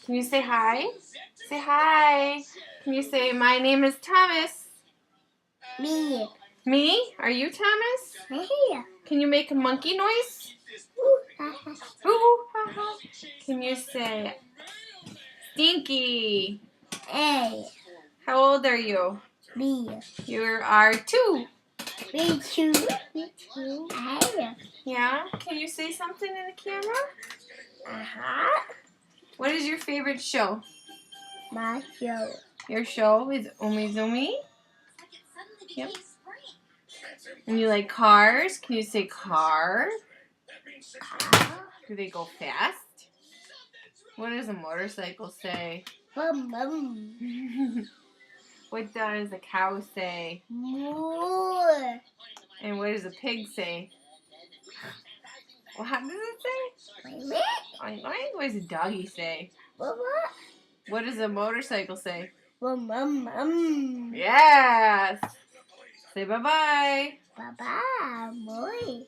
Can you say hi? Say hi. Can you say, my name is Thomas? Me. Me? Are you Thomas? Hey. Can you make a monkey noise? Ooh, ha, ha. Ooh, ha, ha. Can you say, Stinky? Hey. How old are you? Me. You are 2. Me too. Me too. Hey. Yeah? Can you say something in the camera? Uh-huh. What is your favorite show? My show. Your show is Umi Zumi? Yep. And you like cars? Can you say car? Car. Do they go fast? What does a motorcycle say? Bum bum. What does a cow say? Moo. And what does a pig say? Well, how does it say? Wait a minute. Oink, oink. What does a doggy say? What? What does a motorcycle say? Bum bum bum. Yes! Say bye-bye. Bye bye, boy.